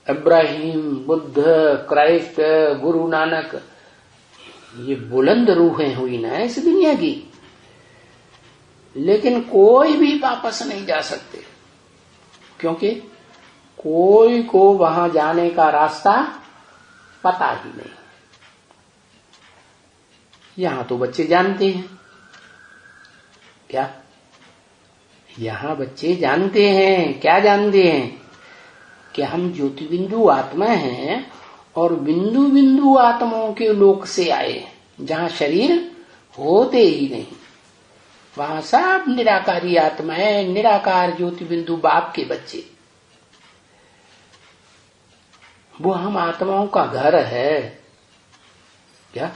Ibrahim, Buddha, Christ, Guru Nanak, ये बुलंद रूहें हुई ना इस दुनिया की, लेकिन कोई भी वापस नहीं जा सकते, क्योंकि कोई को वहां जाने का रास्ता पता ही नहीं। यहां तो बच्चे जानते हैं क्या? यहां बच्चे जानते हैं, क्या जानते हैं? कि हम ज्योति बिंदु आत्मा हैं और बिंदु बिंदु आत्माओं के लोक से आए, जहां शरीर होते ही नहीं। वहां सब निराकारी आत्मा है, निराकार ज्योति बिंदु बाप के बच्चे। वो हम आत्माओं का घर है क्या?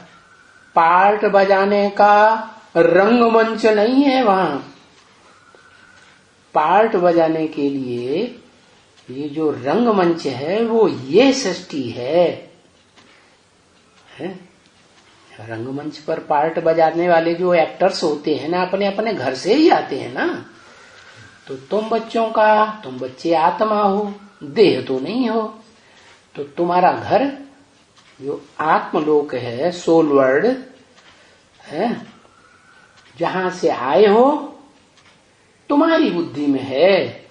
पार्ट बजाने का रंगमंच नहीं है वहां। पार्ट बजाने के लिए ये जो रंगमंच है वो ये सृष्टि है? रंगमंच पर पार्ट बजाने वाले जो एक्टर्स होते हैं ना, अपने अपने घर से ही आते हैं ना। तो तुम बच्चे आत्मा हो, देह तो नहीं हो। तो तुम्हारा घर जो आत्मलोक है, सोल वर्ल्ड है, जहां से आए हो, तुम्हारी बुद्धि में है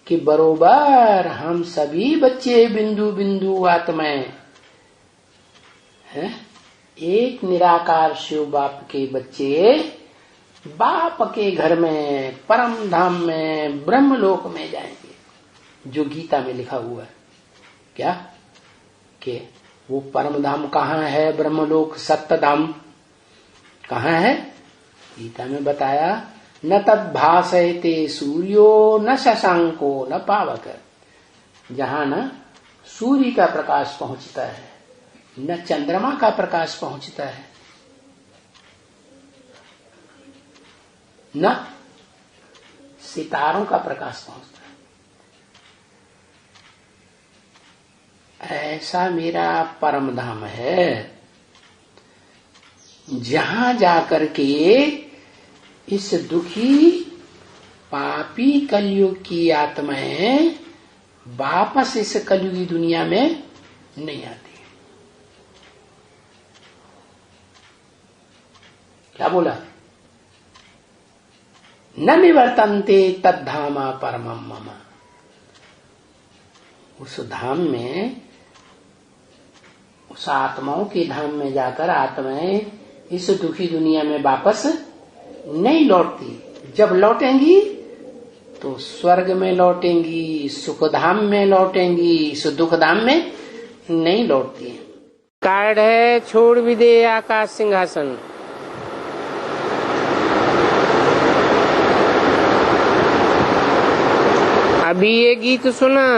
कि बरोबर हम सभी बच्चे बिंदु बिंदु आत्माएं हैं, एक निराकार शिव बाप के बच्चे बाप के घर में, परम धाम में, ब्रह्मलोक में जाएंगे, जो गीता में लिखा हुआ है। क्या कि वो परम धाम कहाँ है? ब्रह्मलोक सत्य धाम कहाँ है? गीता में बताया, न तद भासयते सूर्यो न शशांको न पावक। जहां न सूर्य का प्रकाश पहुंचता है, न चंद्रमा का प्रकाश पहुंचता है, न सितारों का प्रकाश पहुंचता है। ऐसा मेरा परम धाम है, जहां जाकर के इस दुखी पापी कलयुग की आत्माएं वापस इस कलयुगी दुनिया में नहीं आती। क्या बोला? न निवर्तन्ते तद्धामा परमम मम। उस धाम में, उस आत्माओं के धाम में जाकर आत्माएं इस दुखी दुनिया में वापस नहीं लौटती। जब लौटेंगी तो स्वर्ग में लौटेंगी, सुख धाम में लौटेंगी, इस दुख धाम में नहीं लौटती। कार्ड है, छोड़ भी दे आकाश सिंहासन। अभी ये गीत सुना,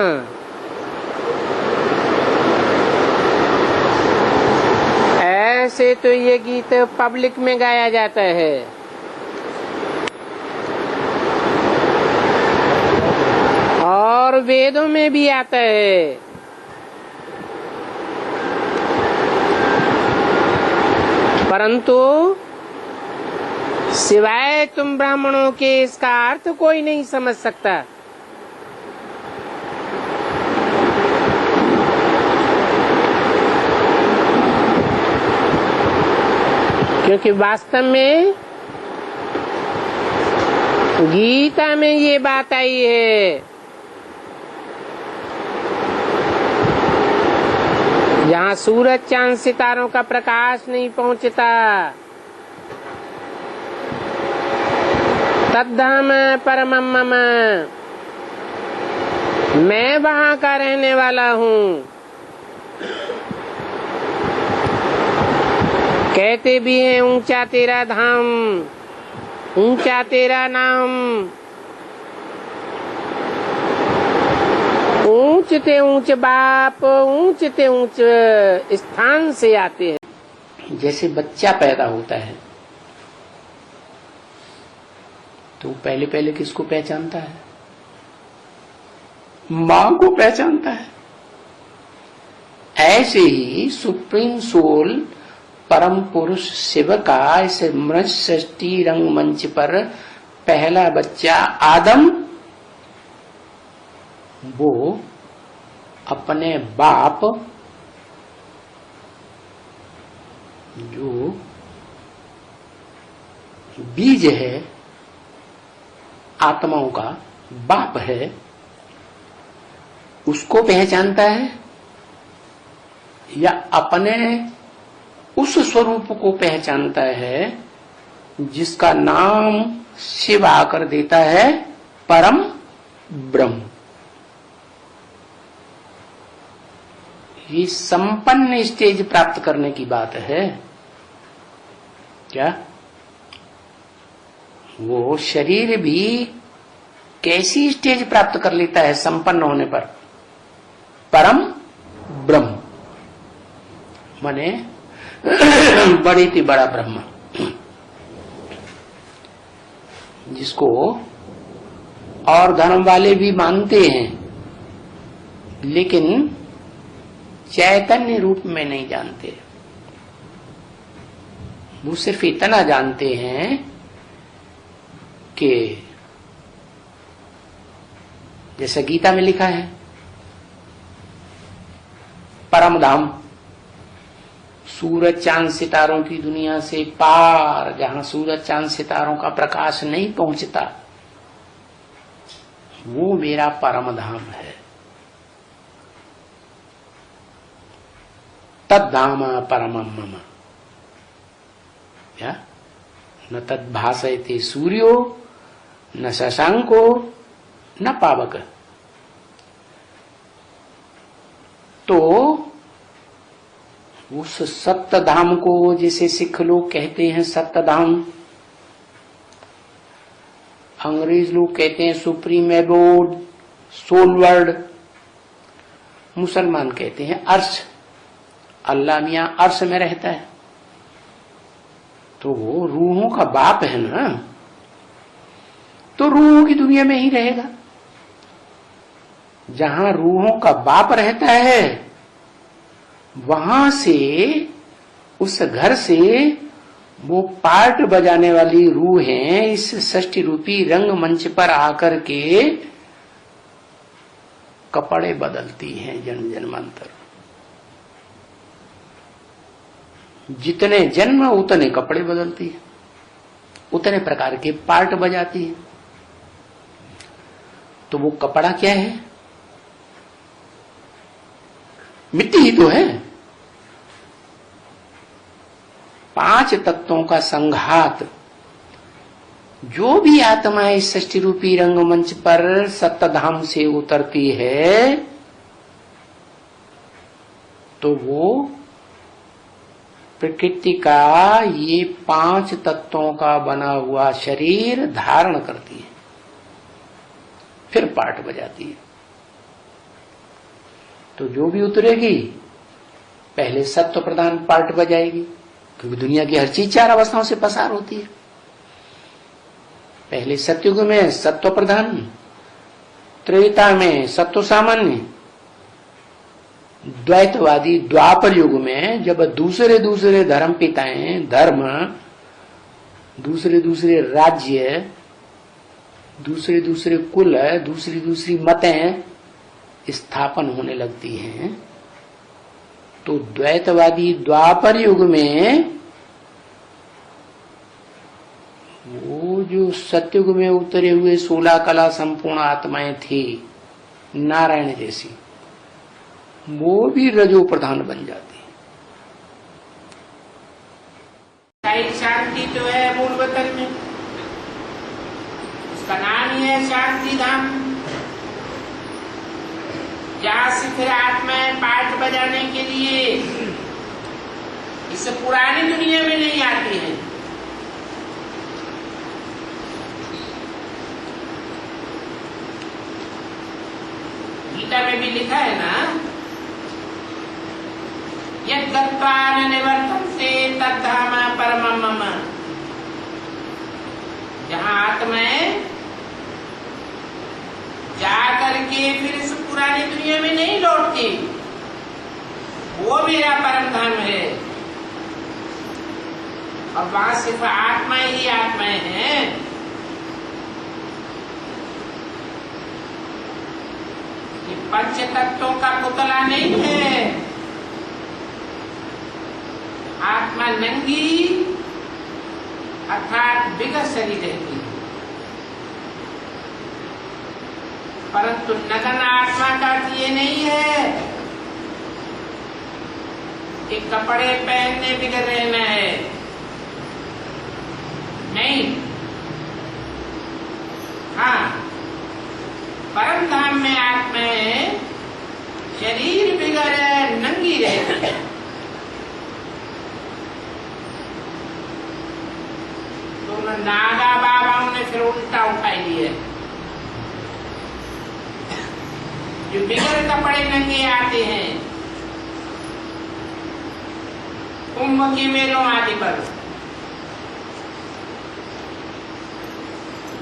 ऐसे तो ये गीत पब्लिक में गाया जाता है, और वेदों में भी आता है। परंतु सिवाय तुम ब्राह्मणों के इसका अर्थ कोई नहीं समझ सकता। क्योंकि वास्तव में गीता में ये बात आई है, जहाँ सूरज चांद सितारों का प्रकाश नहीं पहुंचता, तद्धाम परमम मम, मैं वहाँ का रहने वाला हूँ। कहते भी हैं ऊंचा तेरा धाम, ऊंचा तेरा नाम, ऊंचते ऊंच बाप, ऊंचते ऊंच स्थान से आते हैं। जैसे बच्चा पैदा होता है तो पहले पहले किसको पहचानता है? मां को पहचानता है। ऐसे ही सुप्रीम सोल परम पुरुष शिव का इस मृत सृष्टि रंगमंच पर पहला बच्चा आदम, वो अपने बाप जो बीज है आत्माओं का, बाप है, उसको पहचानता है या अपने उस स्वरूप को पहचानता है जिसका नाम शिव आकर देता है परम ब्रह्म। ये संपन्न स्टेज प्राप्त करने की बात है क्या? वो शरीर भी कैसी स्टेज प्राप्त कर लेता है संपन्न होने पर? परम ब्रह्म माने बड़े से बड़ा ब्रह्म, जिसको और धर्म वाले भी मानते हैं लेकिन चैतन्य रूप में नहीं जानते। वो सिर्फ इतना जानते हैं कि जैसे गीता में लिखा है परम धाम, सूरज चांद सितारों की दुनिया से पार, जहां सूरज चांद सितारों का प्रकाश नहीं पहुंचता, वो मेरा परम धाम है। तद्धाम परमं मम, क्या न तद भासयते सूर्यो न शशांको न पावक। तो उस सत्य धाम को जिसे सिख लोग कहते हैं सत्य धाम, अंग्रेज लोग कहते हैं सुप्रीम एबोर्ड, सोल वर्ल्ड, मुसलमान कहते हैं अर्श। अल्लाह मियां अर्श में रहता है तो वो रूहों का बाप है ना, तो रूहों की दुनिया में ही रहेगा। जहां रूहों का बाप रहता है वहां से, उस घर से वो पार्ट बजाने वाली रूहें इस सृष्टि रूपी रंगमंच पर आकर के कपड़े बदलती हैं जन्म जन्मांतर। जितने जन्म उतने कपड़े बदलती है, उतने प्रकार के पार्ट बजाती है। तो वो कपड़ा क्या है? मिट्टी ही तो है। 5 तत्वों का संघात। जो भी आत्मा इस सृष्टि रूपी रंगमंच पर सप्तधाम से उतरती है तो वो प्रकृति का ये 5 तत्वों का बना हुआ शरीर धारण करती है, फिर पाठ बजाती है। तो जो भी उतरेगी पहले सत्व प्रधान पाठ बजाएगी, क्योंकि दुनिया की हर चीज 4 अवस्थाओं से पसार होती है। पहले सत्युग में सत्व प्रधान, त्रेता में सत्व सामान्य, द्वैतवादी द्वापर युग में जब दूसरे दूसरे धर्म पिताएं, धर्म, दूसरे दूसरे राज्य, दूसरे दूसरे कुल, दूसरी दूसरी मतें स्थापन होने लगती हैं, तो द्वैतवादी द्वापर युग में वो जो सत्युग में उतरे हुए 16 कला संपूर्ण आत्माएं थी नारायण जैसी, वो भी रजो प्रधान बन जाती है। शांति तो है मूल वतन में, उसका नाम ही है शांति धाम। जहां से फिर आत्माएं पाठ बजाने के लिए इस पुरानी दुनिया में नहीं आती है। गीता में भी लिखा है ना, यद्गत्वा न निवर्तन्ते तद्धाम परमं मम। जहां आत्माएं जा करके फिर इस पुरानी दुनिया में नहीं लौटती, वो मेरा परम धाम है। और वहां सिर्फ आत्माएं ही आत्माएं हैं। पंच तत्वों का पुतला नहीं है। आत्मा नंगी अर्थात बिगर शरीर रहती है, परंतु नग्न आत्मा का ये नहीं है कि कपड़े पहनने बिगर रहना है, नहीं। हाँ, परम धाम में आत्मा शरीर बिगर नंगी रहती है। तो नागा बाबाओं ने फिर उल्टा उठाई लिया, जो बिगर कपड़े नंगे आते हैं कुंभ के मेलों आदि पर,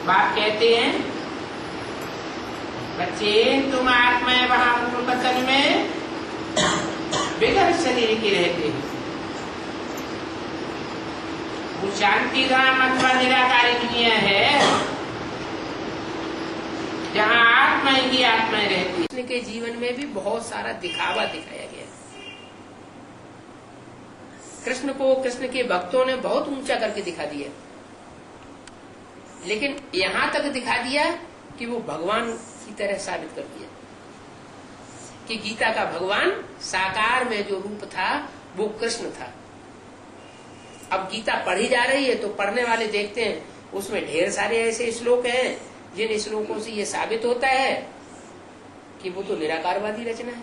बाप कहते हैं बच्चे तुम आत्मा वहां वचन में बिगर शरीर की रहते हो। वो शांति धाम अथवा निराकारी दुनिया है जहाँ आत्मा ही आत्मा रहती है। कृष्ण के जीवन में भी बहुत सारा दिखावा दिखाया गया। कृष्ण को कृष्ण के भक्तों ने बहुत ऊंचा करके दिखा दिया, लेकिन यहाँ तक दिखा दिया कि वो भगवान की तरह साबित कर दिया कि गीता का भगवान साकार में जो रूप था वो कृष्ण था। अब गीता पढ़ी जा रही है तो पढ़ने वाले देखते हैं उसमें ढेर सारे ऐसे श्लोक हैं जिन श्लोकों से ये साबित होता है कि वो तो निराकारवादी रचना है।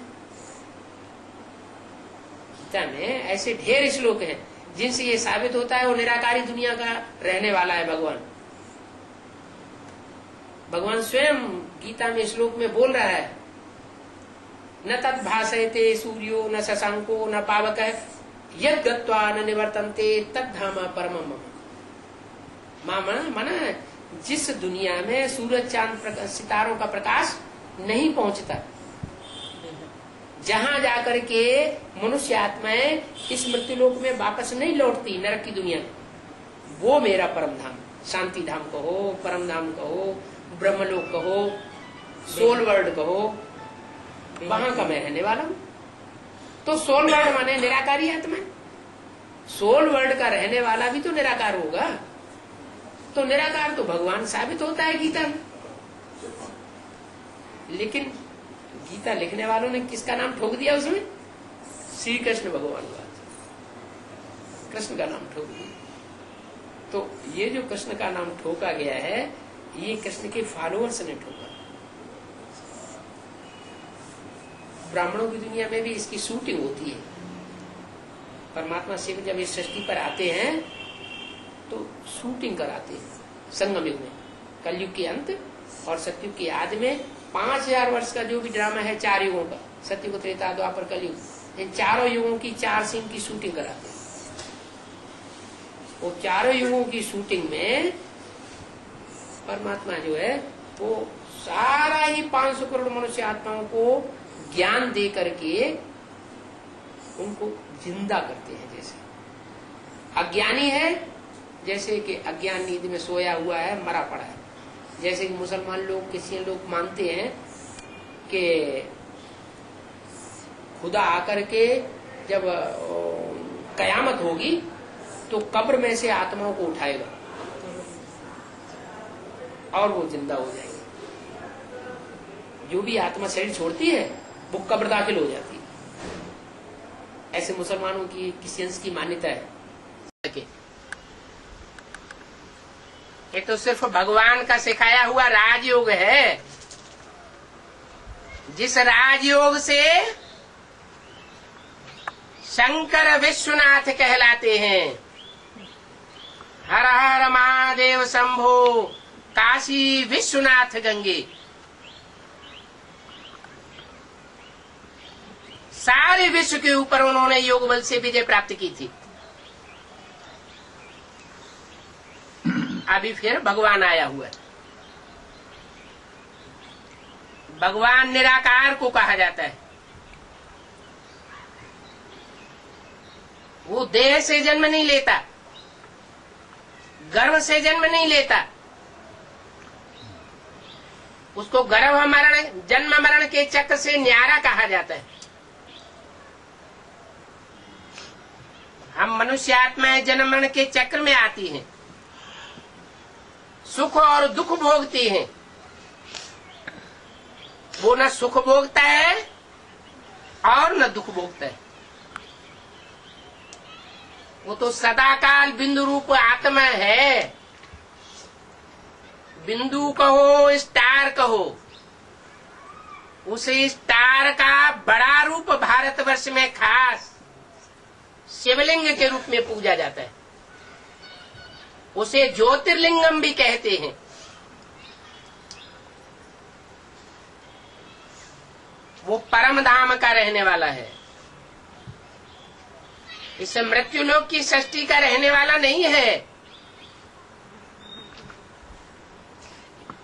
गीता में ऐसे ढेर श्लोक हैं जिनसे ये साबित होता है वो निराकारी दुनिया का रहने वाला है भगवान। भगवान स्वयं गीता में श्लोक में बोल रहा है, न तत् भासयते सूर्यो न शशांको न पावकः यद् गत्वा न निवर्तन्ते तद्धाम परमम् मम। माना जिस दुनिया में सूरज चांद सितारों का प्रकाश नहीं पहुंचता, जहां जाकर के मनुष्य आत्माएं इस मृत्युलोक में वापस नहीं लौटती, नरक की दुनिया, वो मेरा परम धाम, शांति धाम कहो, परम धाम कहो, ब्रह्मलोक कहो, सोल वर्ल्ड कहो, वहां का मैं रहने वाला हूं। तो सोल वर्ल्ड माने निराकारी आत्मा। सोल वर्ल्ड का रहने वाला भी तो निराकार होगा, तो निराकार तो भगवान साबित होता है गीता में। लेकिन गीता लिखने वालों ने किसका नाम ठोक दिया उसमें? श्री कृष्ण भगवान का, कृष्ण का नाम ठोक दिया। तो ये जो कृष्ण का नाम ठोका गया है ये कृष्ण के फॉलोअर्स ने ठोका। ब्राह्मणों की दुनिया में भी इसकी शूटिंग होती है। परमात्मा शिव जब इस सृष्टि पर आते हैं तो शूटिंग कराते हैं संगम युग में, कलयुग के अंत और सतयुग के आदि में 5000 वर्ष का जो भी ड्रामा है, 4 युगों का, सतयुग, त्रेता, द्वापर, कलयुग, इन चारों युगों की 4 सीन की शूटिंग कराते हैं। वो चारों युगों की शूटिंग में परमात्मा जो है वो सारा ही 500 करोड़ मनुष्य आत्माओं को ज्ञान दे करके उनको जिंदा करते हैं। जैसे अज्ञानी है, जैसे कि अज्ञान नींद में सोया हुआ है, मरा पड़ा है। जैसे कि मुसलमान लोग, किसी लोग मानते हैं कि खुदा आकर के जब कयामत होगी तो कब्र में से आत्माओं को उठाएगा और वो जिंदा हो जाएंगे। जो भी आत्मा शरीर छोड़ती है वो कब्र दाखिल हो जाती है। ऐसे मुसलमानों की, क्रिश्चियंस की मान्यता है। ये तो सिर्फ भगवान का सिखाया हुआ राजयोग है, जिस राजयोग से शंकर विश्वनाथ कहलाते हैं। हर हर महादेव शंभो काशी विश्वनाथ गंगे। सारे विश्व के ऊपर उन्होंने योग बल से विजय प्राप्त की थी। अभी फिर भगवान आया हुआ है। भगवान निराकार को कहा जाता है। वो देह से जन्म नहीं लेता, गर्भ से जन्म नहीं लेता, उसको गर्भ मरण जन्म मरण के चक्र से न्यारा कहा जाता है। हम मनुष्य आत्माएं जन्म मरण के चक्र में आती हैं, सुख और दुख भोगती हैं। वो न सुख भोगता है और न दुख भोगता है। वो तो सदाकाल बिंदु रूप आत्मा है। बिंदु कहो स्टार कहो, उस स्टार का बड़ा रूप भारतवर्ष में खास शिवलिंग के रूप में पूजा जाता है। उसे ज्योतिर्लिंगम भी कहते हैं। वो परम धाम का रहने वाला है। इस मृत्यु लोक की सृष्टि का रहने वाला नहीं है।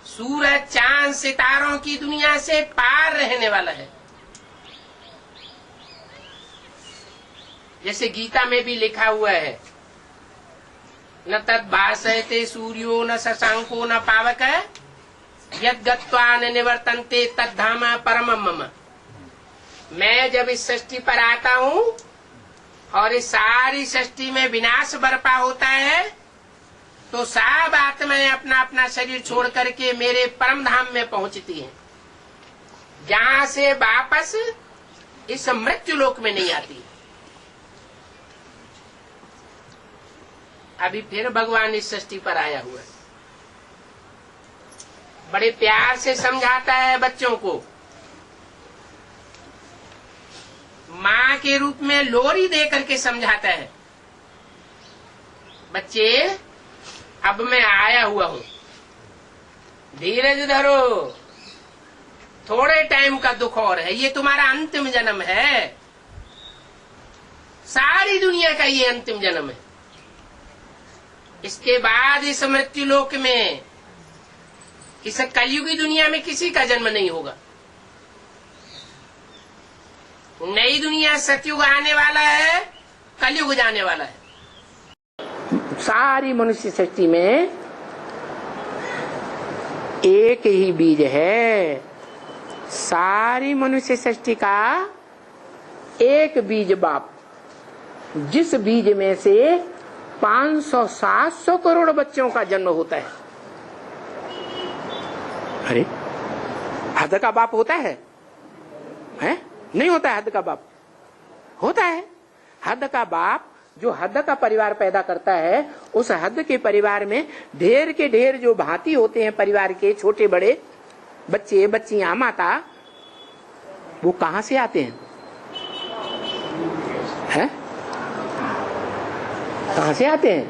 सूरज चांद सितारों की दुनिया से पार रहने वाला है। जैसे गीता में भी लिखा हुआ है, न तद भासयते सूर्यो न शशांको न पावक यद गत्वा न निवर्तन्ते तद धाम परमम मम। मैं जब इस सृष्टि पर आता हूँ और इस सारी सृष्टि में विनाश बरपा होता है, तो सब आत्माएं अपना अपना शरीर छोड़ करके मेरे परम धाम में पहुंचती हैं, जहां से वापस इस मृत्यु लोक में नहीं आती। अभी फिर भगवान इस सृष्टि पर आया हुआ है। बड़े प्यार से समझाता है बच्चों को, माँ के रूप में लोरी दे करके समझाता है, बच्चे अब मैं आया हुआ हूं, धीरज धरो, थोड़े टाइम का दुख और है, ये तुम्हारा अंतिम जन्म है। सारी दुनिया का ये अंतिम जन्म है। इसके बाद इस मृत्यु लोक में, इस कलयुगी दुनिया में किसी का जन्म नहीं होगा। नई दुनिया सतयुग आने वाला है, कलयुग जाने वाला है। सारी मनुष्य सृष्टि में एक ही बीज है। सारी मनुष्य सृष्टि का एक बीज बाप, जिस बीज में से 500-700 करोड़ बच्चों का जन्म होता है। अरे हद का बाप होता है? नहीं होता है। हद का बाप होता है। हद का बाप जो हद का परिवार पैदा करता है, उस हद के परिवार में ढेर के ढेर जो भांति होते हैं परिवार के, छोटे बड़े बच्चे बच्चियां माता, वो कहां से आते हैं? कहां से आते हैं?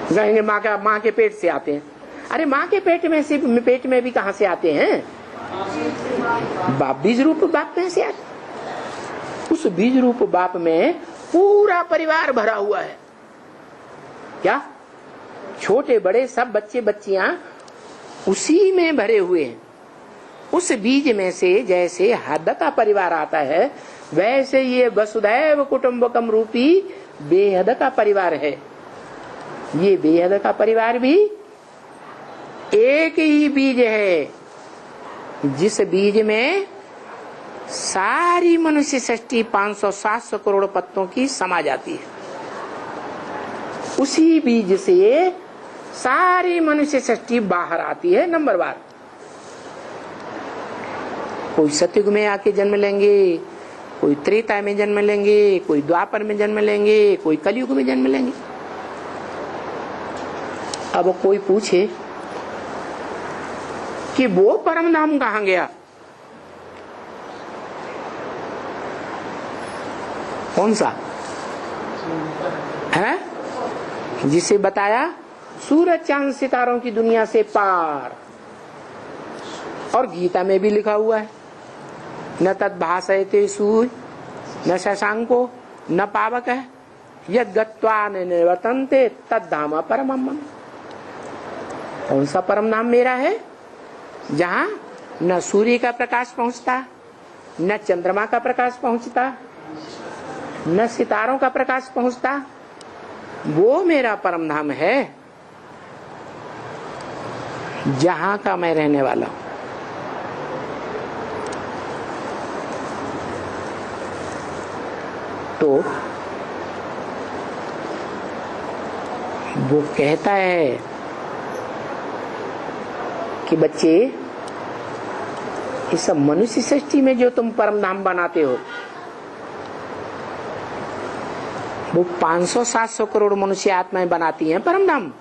कहेंगे माँ के पेट से आते हैं। अरे माँ के पेट में से पेट में भी कहां से आते हैं? बाप बीज रूप बाप में से आते। उस बीज रूप बाप में पूरा परिवार भरा हुआ है। क्या? छोटे बड़े सब बच्चे बच्चियां उसी में भरे हुए हैं। उस बीज में से जैसे हद का परिवार आता है, वैसे ये वसुधैव कुटुंबकम रूपी बेहद का परिवार है। ये बेहद का परिवार भी एक ही बीज है, जिस बीज में सारी मनुष्य सृष्टि 500-700 करोड़ पत्तों की समा जाती है। उसी बीज से सारी मनुष्य सृष्टि बाहर आती है। नंबर बार कोई सतयुग में आके जन्म लेंगे, कोई त्रेता में जन्म लेंगे, कोई द्वापर में जन्म लेंगे, कोई कलयुग में जन्म लेंगे। अब कोई पूछे कि वो परम धाम कहां गया? कौन सा है? जिसे बताया सूरज चांद सितारों की दुनिया से पार। और गीता में भी लिखा हुआ है, न तद भासयते सूर्य न शशांको न पावक यद गत्वा न निवर्तन्ते तद धाम परमम मम। कौन सा परम नाम मेरा है? जहां न सूर्य का प्रकाश पहुंचता, न चंद्रमा का प्रकाश पहुंचता, न सितारों का प्रकाश पहुंचता, वो मेरा परम धाम है, जहां का मैं रहने वाला हूं। तो वो कहता है कि बच्चे, इस मनुष्य सृष्टि में जो तुम परम धाम बनाते हो, वो 500-700 करोड़ मनुष्य आत्माएं बनाती हैं परम धाम।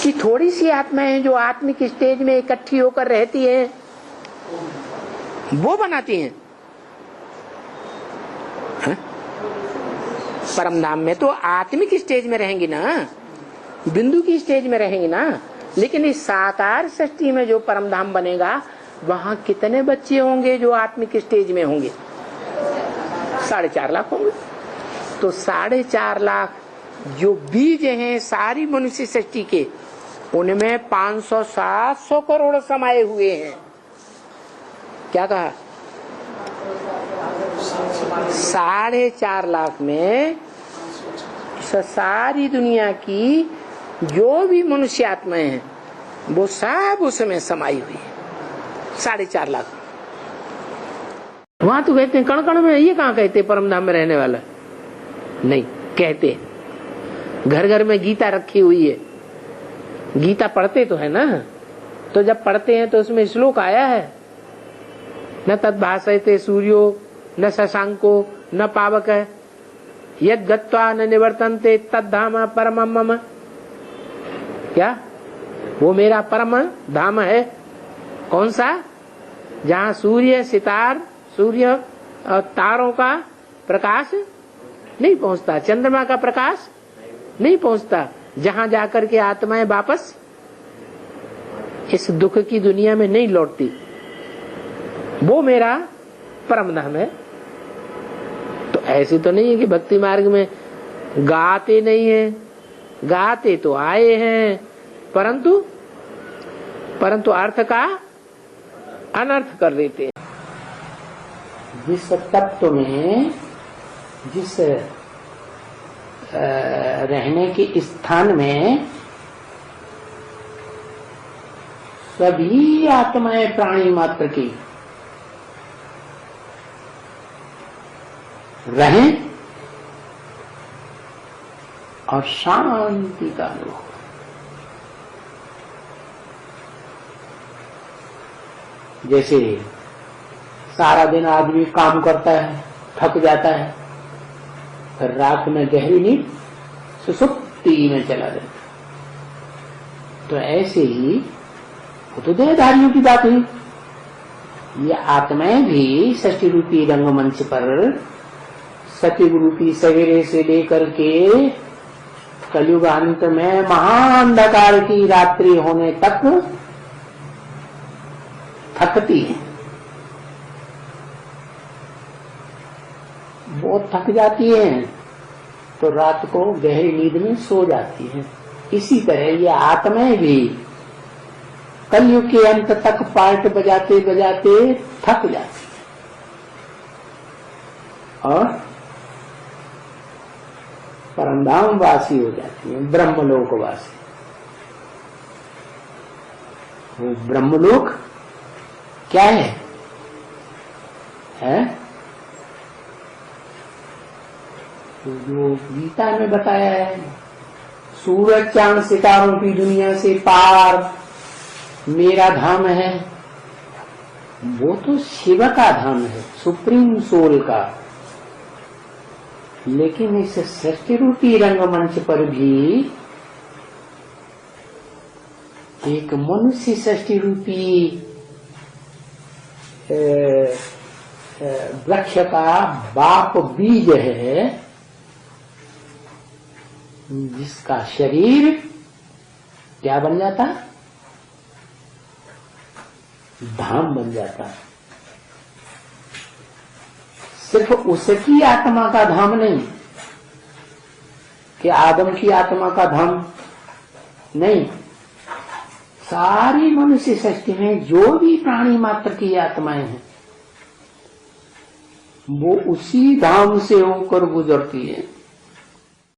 कि थोड़ी सी आत्माएं हैं जो आत्मिक स्टेज में इकट्ठी होकर रहती हैं, वो बनाती हैं। परम धाम में तो आत्मिक स्टेज में रहेंगी ना, बिंदु की स्टेज में रहेंगी ना। लेकिन इस साकार सृष्टि में जो परम धाम बनेगा, वहां कितने बच्चे होंगे जो आत्मिक स्टेज में होंगे? 4.5 लाख होंगे। तो 4.5 लाख जो बीज हैं सारी मनुष्य सृष्टि के, उनमें 500-700 करोड़ समाये हुए हैं। क्या कहा? 4.5 लाख में सारी दुनिया की जो भी मनुष्य आत्माएं हैं, वो सब उसमें समाई हुई है। 4.5 लाख। वहां तो कहते हैं कण कण में, ये कहाँ कहते परम धाम में रहने वाला? नहीं कहते, घर घर में गीता रखी हुई है। गीता पढ़ते तो है ना, तो जब पढ़ते हैं तो उसमें श्लोक आया है, न तद्भासयते सूर्यो न शशांको न पावक, यद गत्वा न निवर्तन्ते तद्धाम परमम मम। क्या? वो मेरा परम धाम है। कौन सा? जहाँ सूर्य सितार, सूर्य और तारों का प्रकाश नहीं पहुंचता, चंद्रमा का प्रकाश नहीं पहुंचता, जहां जाकर के आत्माएं वापस इस दुख की दुनिया में नहीं लौटती, वो मेरा परम धाम है। तो ऐसे तो नहीं है कि भक्ति मार्ग में गाते नहीं है, गाते तो आए हैं, परंतु अर्थ का अनर्थ कर देते हैं। जिस तत्व में, जिस रहने के स्थान में सभी आत्माएं प्राणी मात्र की रहें और शांति का अनुभव। जैसे सारा दिन आदमी काम करता है, थक जाता है, फिर रात में गहरी नींद सुसुप्ति में चला जाता है। तो ऐसे ही वो तो देहधारियों की बात हुई, ये आत्माएं भी सृष्टि रूपी रंगमंच पर सतयुग रूपी सवेरे से लेकर के कलयुग अंत में महाअंधकार की रात्रि होने तक थकती है। बहुत थक जाती है तो रात को गहरी नींद में सो जाती है। इसी तरह ये आत्माएं भी कलयुग के अंत तक पार्ट बजाते बजाते थक जाती है और परमधाम वासी हो जाती है, ब्रह्मलोक वासी। वो ब्रह्मलोक क्या है? जो गीता में बताया है, सूरज चांद सितारों की दुनिया से पार मेरा धाम है। वो तो शिव का धाम है, सुप्रीम सोल का। लेकिन इस सृष्टि रूपी रंगमंच पर भी एक मनुष्य सृष्टि रूपी वृक्ष का बाप बीज है, जिसका शरीर क्या बन जाता? धाम बन जाता। सिर्फ उसकी आत्मा का धाम नहीं कि आदम की आत्मा का धाम नहीं, सारी मनुष्य सृष्टि में जो भी प्राणी मात्र की आत्माएं हैं वो उसी धाम से होकर गुजरती है।